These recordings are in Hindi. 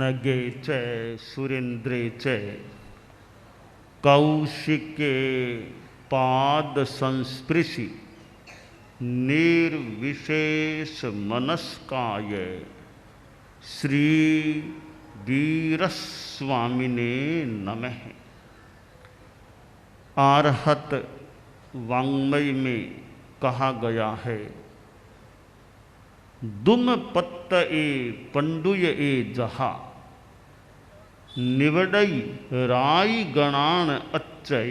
नगे च सुरेन्द्रे च कौशिके पाद संस्पृशि निर्विशेष मनस्काय श्री वीरस्वामिने नमः। आर्हत वाङ्मय में कहा गया है, दुम पत्त ए पंडुय ए जहा निवडई राई गणान अच्छय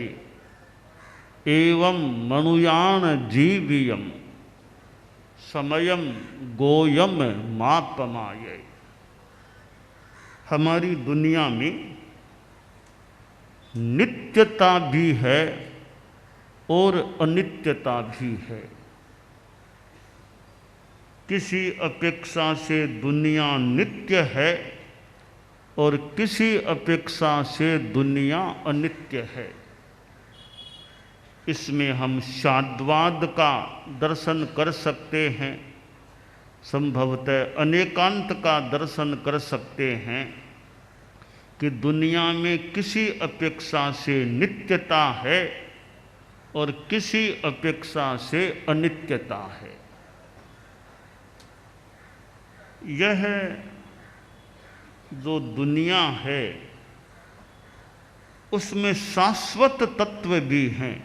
एवं मनुयान जीवियम समयम गोयम मापमाय। हमारी दुनिया में नित्यता भी है और अनित्यता भी है। किसी अपेक्षा से दुनिया नित्य है और किसी अपेक्षा से दुनिया अनित्य है। इसमें हम शाद्वाद का दर्शन कर सकते हैं, संभवतः अनेकांत का दर्शन कर सकते हैं कि दुनिया में किसी अपेक्षा से नित्यता है और किसी अपेक्षा से अनित्यता है। यह जो दुनिया है उसमें शाश्वत तत्व भी हैं,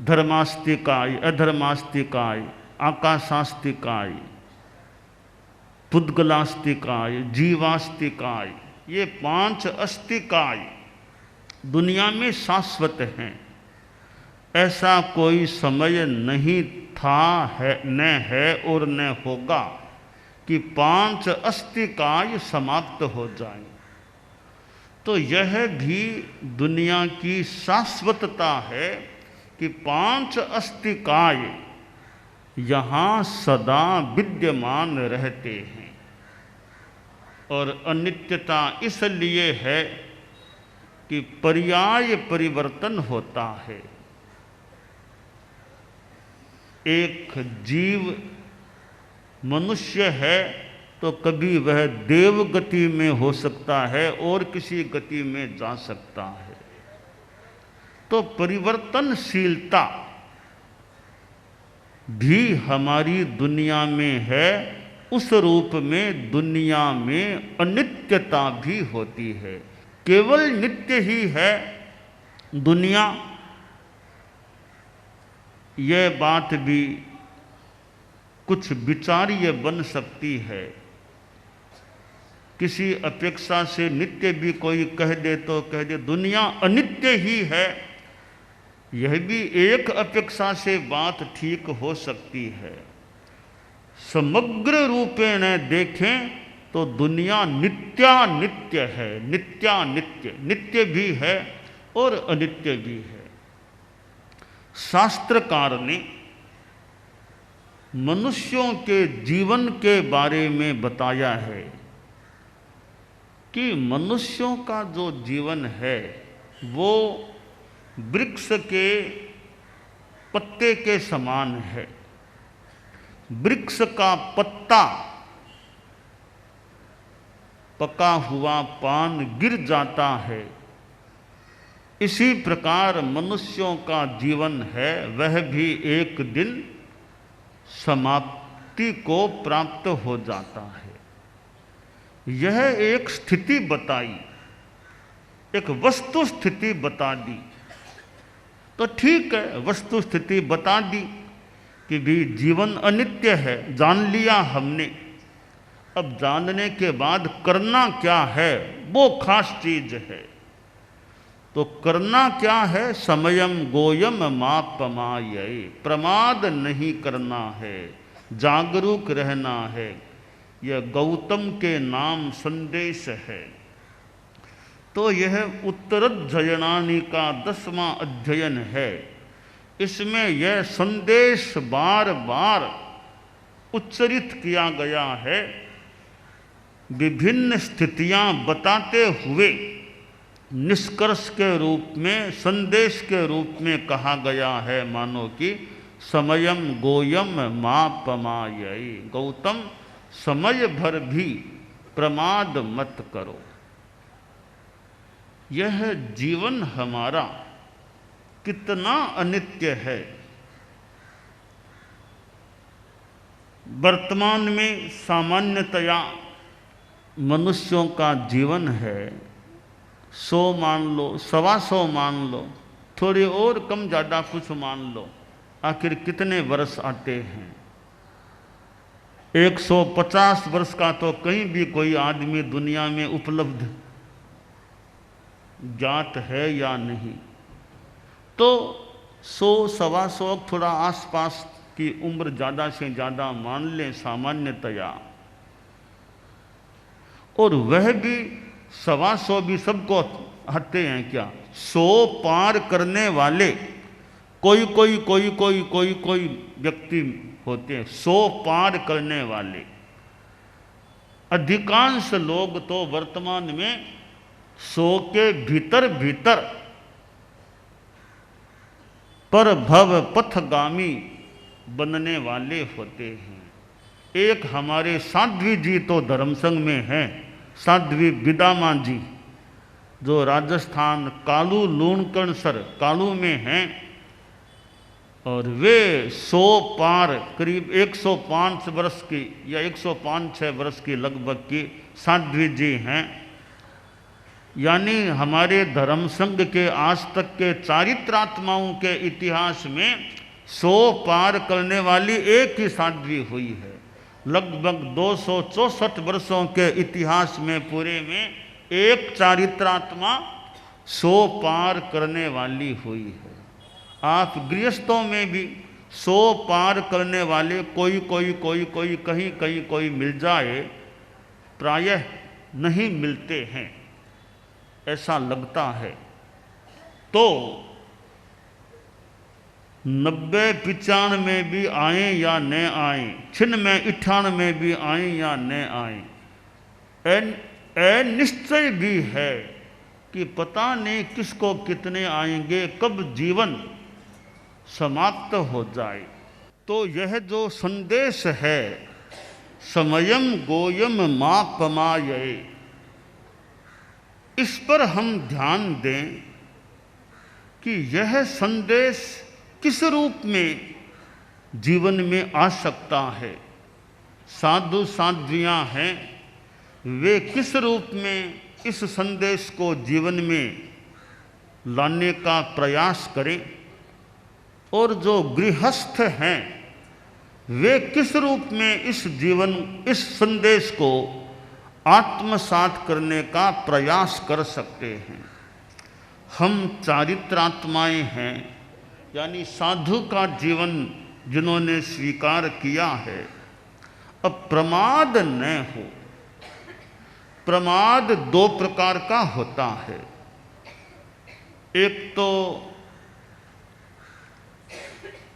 धर्मास्तिकाय, अधर्मास्तिकाय, आकाशास्तिकाय, पुद्गलास्तिकाय, जीवास्तिकाय, ये 5 अस्तिकाय दुनिया में शाश्वत हैं। ऐसा कोई समय नहीं था, है, न है और न होगा कि 5 अस्तिकाय समाप्त हो जाएं। तो यह भी दुनिया की शाश्वतता है कि 5 अस्तिकाय यहाँ सदा विद्यमान रहते हैं। और अनित्यता इसलिए है कि पर्याय परिवर्तन होता है। एक जीव मनुष्य है तो कभी वह देव गति में हो सकता है और किसी गति में जा सकता है। तो परिवर्तनशीलता भी हमारी दुनिया में है, उस रूप में दुनिया में अनित्यता भी होती है। केवल नित्य ही है दुनिया, यह बात भी कुछ विचार्य बन सकती है। किसी अपेक्षा से नित्य भी कोई कह दे तो कह दे दुनिया अनित्य ही है, यह भी एक अपेक्षा से बात ठीक हो सकती है। समग्र रूपेण देखें तो दुनिया नित्यानित्य है, नित्यानित्य, नित्य भी है और अनित्य भी है। शास्त्रकार ने मनुष्यों के जीवन के बारे में बताया है कि मनुष्यों का जो जीवन है वो वृक्ष के पत्ते के समान है। वृक्ष का पत्ता पका हुआ पान गिर जाता है, इसी प्रकार मनुष्यों का जीवन है, वह भी एक दिन समाप्ति को प्राप्त हो जाता है। यह एक स्थिति बताई, एक वस्तु स्थिति बता दी। तो ठीक है, वस्तु स्थिति बता दी कि भी जीवन अनित्य है, जान लिया हमने। अब जानने के बाद करना क्या है, वो खास चीज है। तो करना क्या है, समयम गोयम मापमाय, प्रमाद नहीं करना है, जागरूक रहना है। यह गौतम के नाम संदेश है। तो यह उत्तराध्ययनानि का 10वां अध्ययन है। इसमें यह संदेश बार बार उच्चरित किया गया है, विभिन्न स्थितियां बताते हुए निष्कर्ष के रूप में, संदेश के रूप में कहा गया है, मानो कि समयम गोयम मापमाय। गौतम समय भर भी प्रमाद मत करो। यह जीवन हमारा कितना अनित्य है। वर्तमान में सामान्यतया मनुष्यों का जीवन है 100 मान लो, 125 मान लो, थोड़ी और कम ज़्यादा कुछ मान लो, आखिर कितने वर्ष आते हैं? 150 वर्ष का तो कहीं भी कोई आदमी दुनिया में उपलब्ध ज्ञात है या नहीं। तो 100 125 थोड़ा आसपास की उम्र ज़्यादा से ज़्यादा मान लें सामान्यतया, और वह भी 125 भी सबको हटते हैं क्या? 100 पार करने वाले कोई व्यक्ति होते हैं 100 पार करने वाले। अधिकांश लोग तो वर्तमान में 100 के भीतर पर भव पथगामी बनने वाले होते हैं। एक हमारे साध्वी जी तो धर्म संघ में हैं, साध्वी विदामा जी, जो राजस्थान कालू लूणकरणसर कालू में हैं, और वे 100 पार करीब 105 वर्ष की या 105-6 वर्ष की लगभग की साध्वी जी हैं। यानी हमारे धर्म संघ के आज तक के चारित्रात्माओं के इतिहास में 100 पार करने वाली एक ही साध्वी हुई है। लगभग 264 वर्षों के इतिहास में पूरे में एक चारित्रात्मा 100 पार करने वाली हुई है। आप गृहस्थों में भी 100 पार करने वाले कोई कहीं कोई मिल जाए, प्रायः नहीं मिलते हैं, ऐसा लगता है। तो 90-95 में भी आए या न आए, 96-98 में भी आए या न आए, निश्चय भी है कि पता नहीं किसको कितने आएंगे, कब जीवन समाप्त हो जाए। तो यह जो संदेश है समयम गोयम मा पमाये, इस पर हम ध्यान दें कि यह संदेश किस रूप में जीवन में आ सकता है। साधु साध्वियाँ हैं, वे किस रूप में इस संदेश को जीवन में लाने का प्रयास करें, और जो गृहस्थ हैं वे किस रूप में इस संदेश को आत्मसात करने का प्रयास कर सकते हैं। हम चारित्रात्माएं हैं, यानी साधु का जीवन जिन्होंने स्वीकार किया है। अब प्रमाद न हो। प्रमाद 2 प्रकार का होता है। एक तो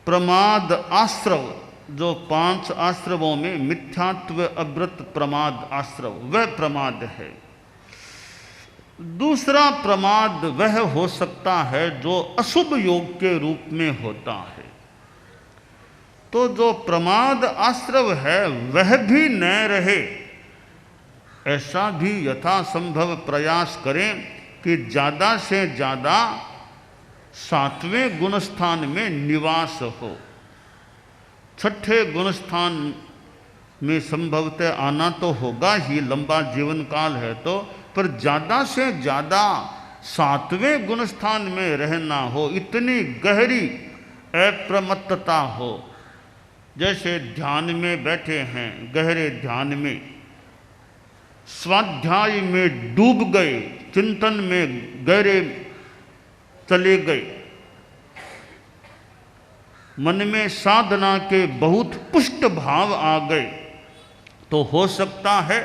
प्रमाद आश्रव, जो 5 आश्रवों में मिथ्यात्व अव्रत प्रमाद आश्रव, वह प्रमाद है। दूसरा प्रमाद वह हो सकता है जो अशुभ योग के रूप में होता है। तो जो प्रमाद आश्रव है वह भी न रहे, ऐसा भी यथासंभव प्रयास करें कि ज़्यादा से ज़्यादा 7वें गुणस्थान में निवास हो। 6ठे गुणस्थान में संभवतः आना तो होगा ही, लंबा जीवन काल है तो, पर ज़्यादा से ज़्यादा 7वें गुणस्थान में रहना हो, इतनी गहरी अप्रमत्तता हो। जैसे ध्यान में बैठे हैं, गहरे ध्यान में, स्वाध्याय में डूब गए, चिंतन में गहरे चले गए, मन में साधना के बहुत पुष्ट भाव आ गए, तो हो सकता है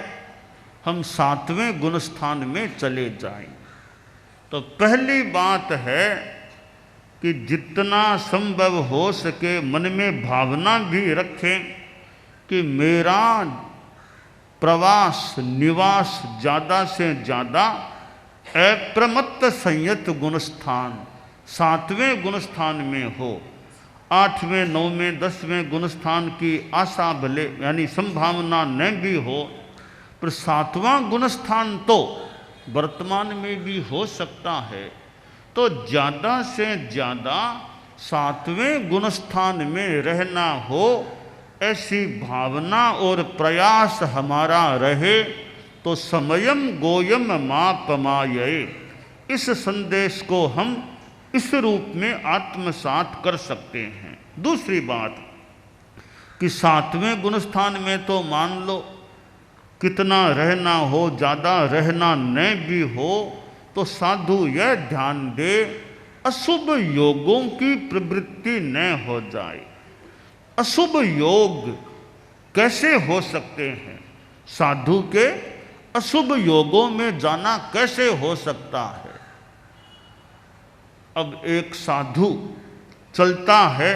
हम 7वें गुणस्थान में चले जाएं। तो पहली बात है कि जितना संभव हो सके मन में भावना भी रखें कि मेरा प्रवास निवास ज़्यादा से ज़्यादा अप्रमत्त संयत गुणस्थान 7वें गुणस्थान में हो। 8वें 9वें 10वें गुणस्थान की आशा भले यानी संभावना न भी हो, पर सातवां गुणस्थान तो वर्तमान में भी हो सकता है। तो ज़्यादा से ज़्यादा सातवें गुणस्थान में रहना हो, ऐसी भावना और प्रयास हमारा रहे तो समयम गोयम मापमाये, इस संदेश को हम इस रूप में आत्मसात कर सकते हैं। दूसरी बात कि सातवें गुणस्थान में तो मान लो कितना रहना हो, ज़्यादा रहना न भी हो, तो साधु यह ध्यान दे अशुभ योगों की प्रवृत्ति न हो जाए। अशुभ योग कैसे हो सकते हैं? साधु के अशुभ योगों में जाना कैसे हो सकता है? अब एक साधु चलता है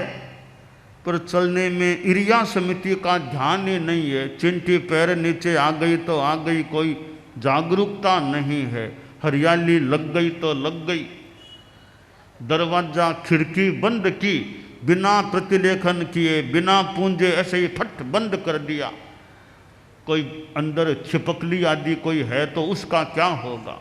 पर चलने में ईर्ष्या समिति का ध्यान ही नहीं है, चिंटी पैर नीचे आ गई तो आ गई, कोई जागरूकता नहीं है, हरियाली लग गई तो लग गई, दरवाजा खिड़की बंद की बिना प्रतिलेखन किए बिना पूंजे ऐसे ही फट बंद कर दिया, कोई अंदर छिपकली आदि कोई है तो उसका क्या होगा?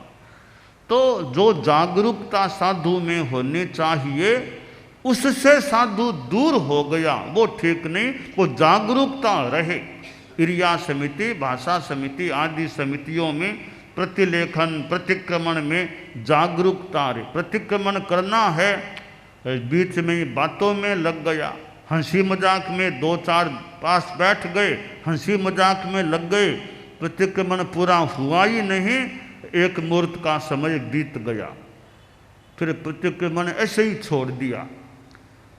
तो जो जागरूकता साधु में होनी चाहिए उससे साधु दूर हो गया, वो ठीक नहीं। वो जागरूकता रहे। ईर्ष्या समिति, भाषा समिति आदि समितियों में प्रतिलेखन प्रतिक्रमण में जागरूकता रहे। प्रतिक्रमण करना है, बीच में बातों में लग गया, हंसी मजाक में दो चार पास बैठ गए, हंसी मजाक में लग गए, प्रतिक्रमण पूरा हुआ ही नहीं, एक मुहूर्त का समय बीत गया, फिर प्रतिक्रमण ऐसे ही छोड़ दिया,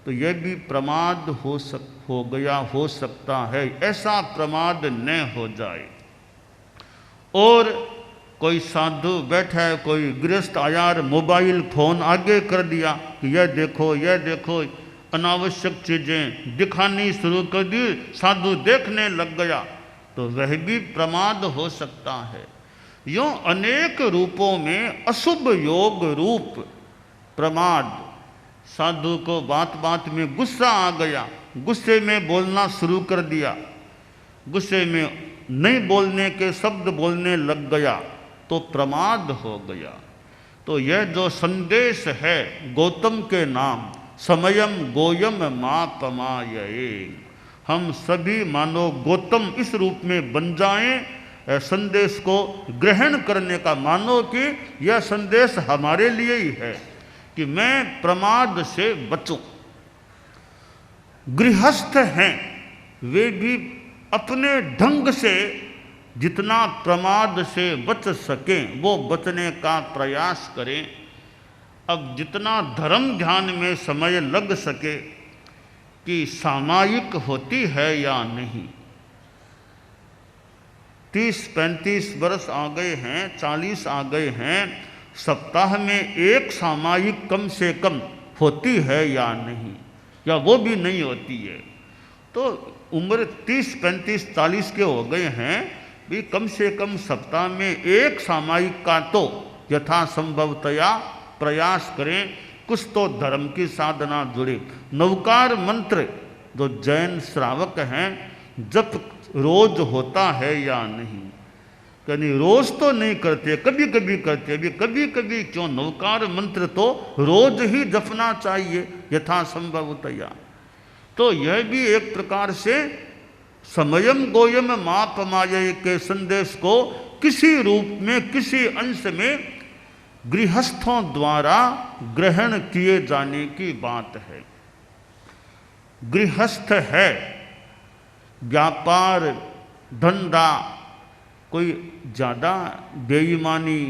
तो यह भी प्रमाद हो सकता है। ऐसा प्रमाद न हो जाए। और कोई साधु बैठा है, कोई गृहस्थ आया, मोबाइल फोन आगे कर दिया कि यह देखो, अनावश्यक चीज़ें दिखानी शुरू कर दी, साधु देखने लग गया, तो वह भी प्रमाद हो सकता है। यूँ अनेक रूपों में अशुभ योग रूप प्रमाद। साधु को बात बात में गुस्सा आ गया, गुस्से में बोलना शुरू कर दिया, गुस्से में नहीं बोलने के शब्द बोलने लग गया, तो प्रमाद हो गया। तो यह जो संदेश है गौतम के नाम, समयम गोयम मापमाये, हम सभी मानो गौतम इस रूप में बन जाएं, संदेश को ग्रहण करने का। मानो कि यह संदेश हमारे लिए ही है कि मैं प्रमाद से बचूं। गृहस्थ हैं वे भी अपने ढंग से जितना प्रमाद से बच सकें वो बचने का प्रयास करें। अब जितना धर्म ध्यान में समय लग सके कि सामायिक होती है या नहीं। 30-35 वर्ष आ गए हैं, 40 आ गए हैं, सप्ताह में एक सामायिक कम से कम होती है या नहीं, या वो भी नहीं होती है। तो उम्र 30-35-40 के हो गए हैं भी, कम से कम सप्ताह में एक सामायिक का तो यथासंभवतया प्रयास करें। कुछ तो धर्म की साधना जुड़े। नवकार मंत्र जो जैन श्रावक हैं जप रोज होता है या नहीं? यानी रोज तो नहीं करते, कभी कभी करते। अभी कभी कभी क्यों, नवकार मंत्र तो रोज ही जपना चाहिए यथासंभवतया। तो यह भी एक प्रकार से समयम गोयम मापमाये के संदेश को किसी रूप में किसी अंश में गृहस्थों द्वारा ग्रहण किए जाने की बात है। गृहस्थ है, व्यापार धंधा, कोई ज़्यादा बेईमानी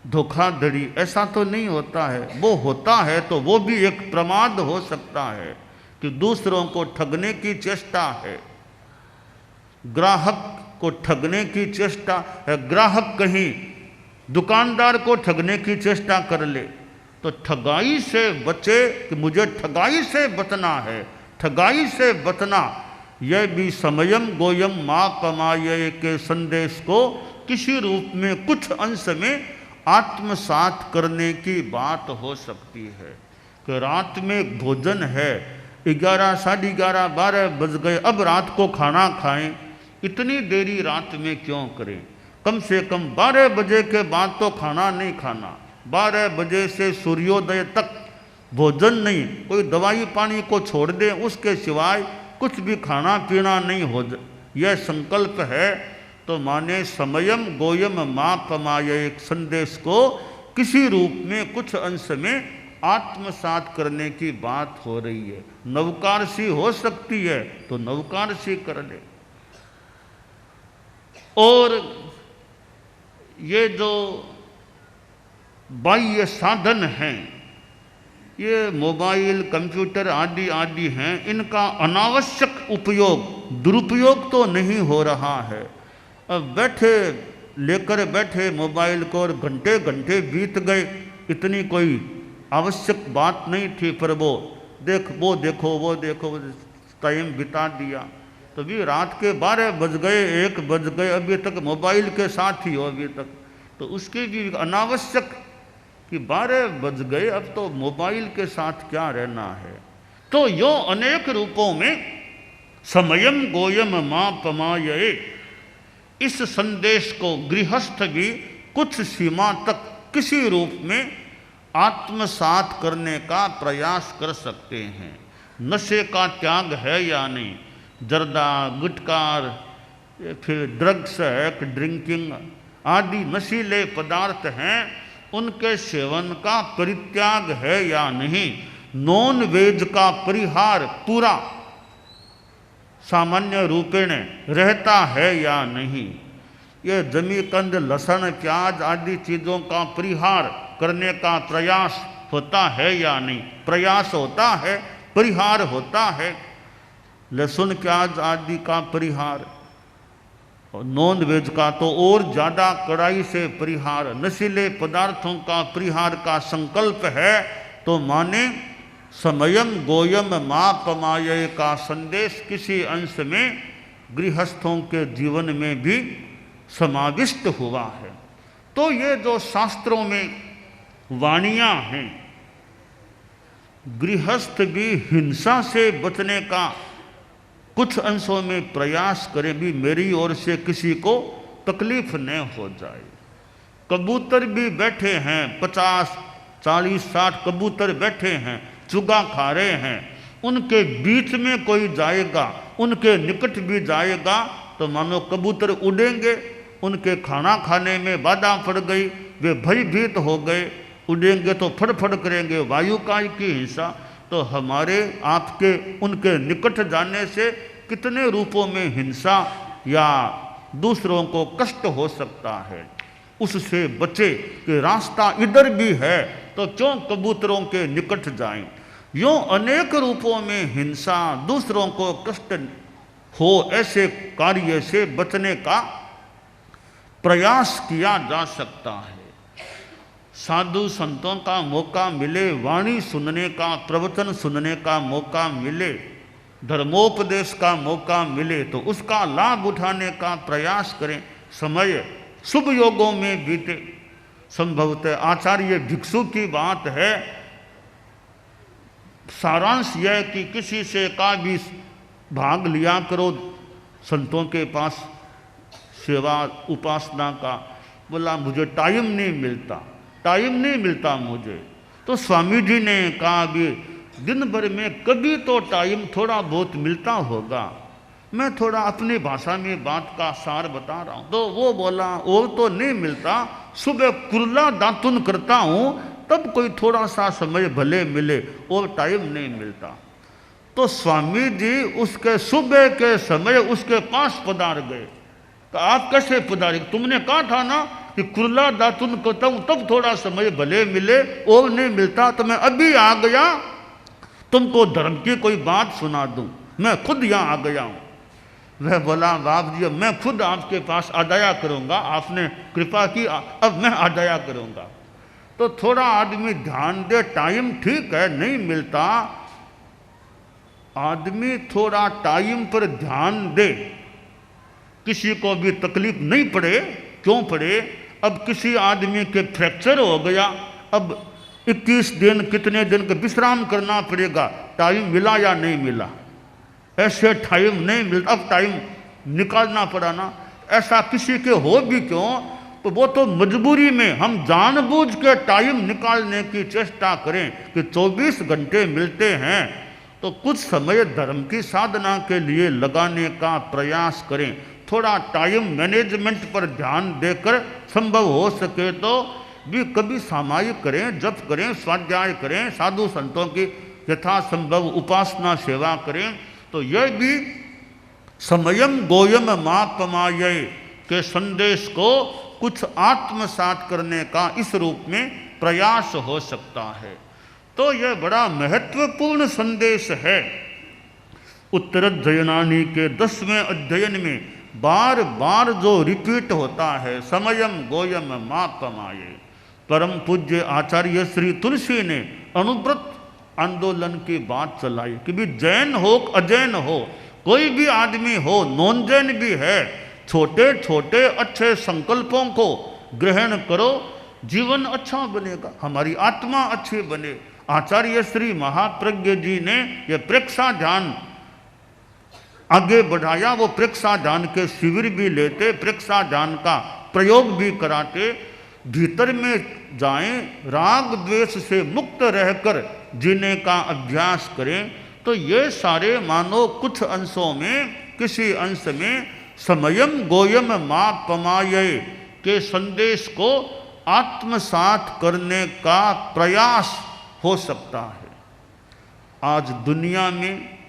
धोखाधड़ी ऐसा तो नहीं होता है। वो होता है तो वो भी एक प्रमाद हो सकता है कि दूसरों को ठगने की चेष्टा है, ग्राहक को ठगने की चेष्टा है। ग्राहक कहीं दुकानदार को ठगने की चेष्टा कर ले तो ठगाई से बचे कि मुझे ठगाई से बचना है। ठगाई से बचना, यह भी समयम गोयम मापमाये के संदेश को किसी रूप में कुछ अंश में आत्मसात करने की बात हो सकती है। कि रात में भोजन है, 11, साढ़े 11, 12 बज गए, अब रात को खाना खाएं, इतनी देरी रात में क्यों करें? कम से कम 12 बजे के बाद तो खाना नहीं खाना, 12 बजे से सूर्योदय तक भोजन नहीं, कोई दवाई पानी को छोड़ दे, उसके सिवाय कुछ भी खाना पीना नहीं हो, यह संकल्प है। तो माने समयम गोयम माँ पमाय एक संदेश को किसी रूप में कुछ अंश में आत्मसात करने की बात हो रही है। नवकारसी हो सकती है तो नवकारसी कर ले। और ये जो बाह्य साधन हैं, ये मोबाइल कंप्यूटर आदि आदि हैं, इनका अनावश्यक उपयोग, दुरुपयोग तो नहीं हो रहा है। अब लेकर बैठे मोबाइल को और घंटे घंटे बीत गए, इतनी कोई आवश्यक बात नहीं थी, पर वो देखो टाइम बिता दिया। तो भी रात के 12 बज गए, 1 बज गए, अभी तक मोबाइल के साथ ही हो अभी तक, तो उसकी भी अनावश्यक कि 12 बज गए, अब तो मोबाइल के साथ क्या रहना है। तो यो अनेक रूपों में समयम गोयम माँ पमाये, इस संदेश को गृहस्थ भी कुछ सीमा तक किसी रूप में आत्मसात करने का प्रयास कर सकते हैं। नशे का त्याग है या नहीं, जर्दा, गुटकार, फिर ड्रग्स है, ड्रिंकिंग आदि नशीले पदार्थ हैं, उनके सेवन का परित्याग है या नहीं, नॉन वेज का परिहार पूरा सामान्य रूपेण रहता है या नहीं, ये जमीकंद, लहसुन, प्याज आदि चीज़ों का परिहार करने का प्रयास होता है या नहीं। प्रयास होता है, परिहार होता है, लहसुन प्याज आदि का परिहार, और नॉन वेज का तो और ज़्यादा कड़ाई से परिहार, नशीले पदार्थों का परिहार का संकल्प है। तो माने समयम गोयम माँ पमाये का संदेश किसी अंश में गृहस्थों के जीवन में भी समाविष्ट हुआ है। तो ये जो शास्त्रों में वाणियाँ हैं, गृहस्थ भी हिंसा से बचने का कुछ अंशों में प्रयास करें, भी मेरी ओर से किसी को तकलीफ न हो जाए। कबूतर भी बैठे हैं, 50, 40, 60 कबूतर बैठे हैं, चुगा खा रहे हैं, उनके बीच में कोई जाएगा, उनके निकट भी जाएगा तो मानो कबूतर उड़ेंगे, उनके खाना खाने में बाधा पड़ गई, वे भयभीत हो गए, उड़ेंगे तो फड़फड़ करेंगे, वायुकाय की हिंसा। तो हमारे आपके उनके निकट जाने से कितने रूपों में हिंसा या दूसरों को कष्ट हो सकता है, उससे बचे कि रास्ता इधर भी है तो क्यों कबूतरों के निकट जाएं। यूँ अनेक रूपों में हिंसा, दूसरों को कष्ट हो, ऐसे कार्य से बचने का प्रयास किया जा सकता है। साधु संतों का मौका मिले, वाणी सुनने का, प्रवचन सुनने का मौका मिले, धर्मोपदेश का मौका मिले तो उसका लाभ उठाने का प्रयास करें। समय शुभ योगों में बीते। संभवतः आचार्य भिक्षु की बात है, सारांश यह कि किसी से का भी भाग लिया करो संतों के पास सेवा उपासना का। बोला मुझे टाइम नहीं मिलता मुझे। तो स्वामी जी ने कहा भी दिन भर में कभी तो टाइम थोड़ा बहुत मिलता होगा। मैं थोड़ा अपनी भाषा में बात का सार बता रहा हूँ। तो वो बोला और तो नहीं मिलता, सुबह कुर्ला दातुन करता हूँ तब कोई थोड़ा सा समय भले मिले, और टाइम नहीं मिलता। तो स्वामी जी उसके सुबह के समय उसके पास पधार गए। तो आप कैसे पधारे? तुमने कहा था ना कि कुर्ला दातुन करता हूँ तब थोड़ा समय भले मिले, और नहीं मिलता। तो मैं अभी आ गया, तुमको धर्म की कोई बात सुना दूं, मैं खुद यहाँ आ गया हूँ। वह बोला बाप जी मैं खुद आपके पास आ जाया करूँगा, आपने कृपा की, अब मैं आ जाया करूँगा। तो थोड़ा आदमी ध्यान दे, टाइम ठीक है नहीं मिलता, आदमी थोड़ा टाइम पर ध्यान दे, किसी को भी तकलीफ नहीं पड़े। क्यों पड़े? अब किसी आदमी के फ्रैक्चर हो गया, अब 21 दिन कितने दिन का विश्राम करना पड़ेगा, टाइम मिला या नहीं मिला? ऐसे टाइम नहीं मिलता, अब टाइम निकालना पड़ा ना। ऐसा किसी के हो भी क्यों, तो वो तो मजबूरी में हम जानबूझ के टाइम निकालने की चेष्टा करें कि 24 घंटे मिलते हैं तो कुछ समय धर्म की साधना के लिए लगाने का प्रयास करें। थोड़ा टाइम मैनेजमेंट पर ध्यान देकर संभव हो सके तो भी कभी सामायिक करें, जप करें, स्वाध्याय करें, साधु संतों की यथासंभव उपासना सेवा करें। तो यह भी समयम गोयम मापमाये के संदेश को कुछ आत्मसात करने का इस रूप में प्रयास हो सकता है। तो यह बड़ा महत्वपूर्ण संदेश है। उत्तराध्ययनानी के 10वें अध्ययन में बार बार जो रिपीट होता है, समयम गोयम मापमाये। परम पूज्य आचार्य श्री तुलसी ने अनुव्रत आंदोलन की बात चलाई कि भी जैन हो अजैन हो, कोई भी आदमी हो, नॉन जैन भी है, छोटे छोटे अच्छे संकल्पों को ग्रहण करो, जीवन अच्छा बनेगा, हमारी आत्मा अच्छी बने। आचार्य श्री महाप्रज्ञ जी ने यह प्रेक्षा ध्यान आगे बढ़ाया। वो प्रेक्षा ध्यान के शिविर भी लेते, प्रेक्षा ध्यान का प्रयोग भी कराते। भीतर में जाएं, राग द्वेष से मुक्त रहकर जीने का अभ्यास करें। तो ये सारे मानो कुछ अंशों में, किसी अंश में समयम गोयम मापमाये के संदेश को आत्मसात करने का प्रयास हो सकता है। आज दुनिया में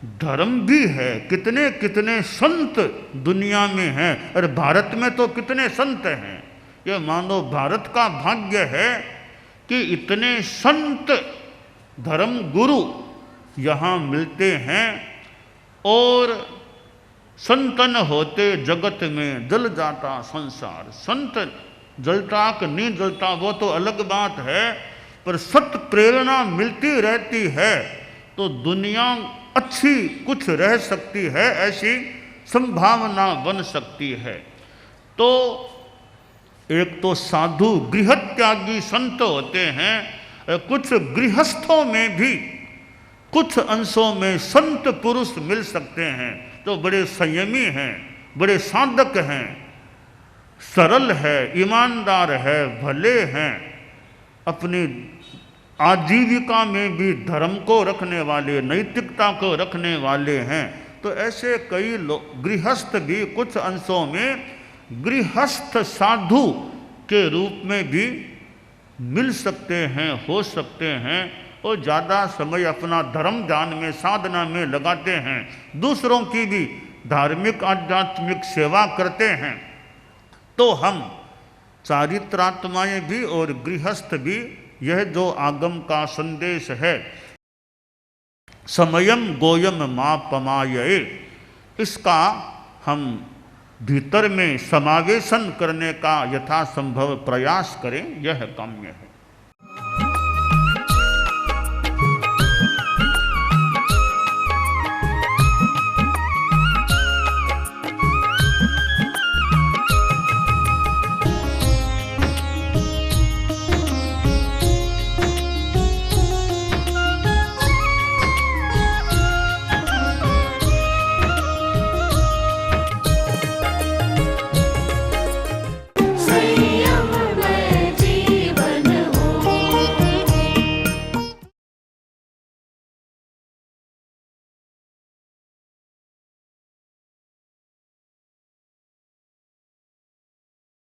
धर्म भी है, कितने कितने संत दुनिया में हैं, और भारत में तो कितने संत हैं। यह मानो भारत का भाग्य है कि इतने संत धर्म गुरु यहाँ मिलते हैं। और संतन होते जगत में जल जाता संसार। संत जलता कि नहीं जलता वो तो अलग बात है, पर सत प्रेरणा मिलती रहती है तो दुनिया अच्छी कुछ रह सकती है, ऐसी संभावना बन सकती है। तो एक तो साधु गृह त्यागी संत होते हैं, कुछ गृहस्थों में भी कुछ अंशों में संत पुरुष मिल सकते हैं तो बड़े संयमी हैं, बड़े साधक हैं, सरल है, ईमानदार है, भले हैं, अपनी आजीविका में भी धर्म को रखने वाले, नैतिकता को रखने वाले हैं। तो ऐसे कई लोग गृहस्थ भी कुछ अंशों में गृहस्थ साधु के रूप में भी मिल सकते हैं, हो सकते हैं, और ज़्यादा समय अपना धर्म ध्यान में, साधना में लगाते हैं, दूसरों की भी धार्मिक आध्यात्मिक सेवा करते हैं। तो हम चारित्रात्माएं भी और गृहस्थ भी, यह जो आगम का संदेश है समयम गोयम मापमाये, इसका हम भीतर में समावेशन करने का यथासंभव प्रयास करें, यह काम्य है।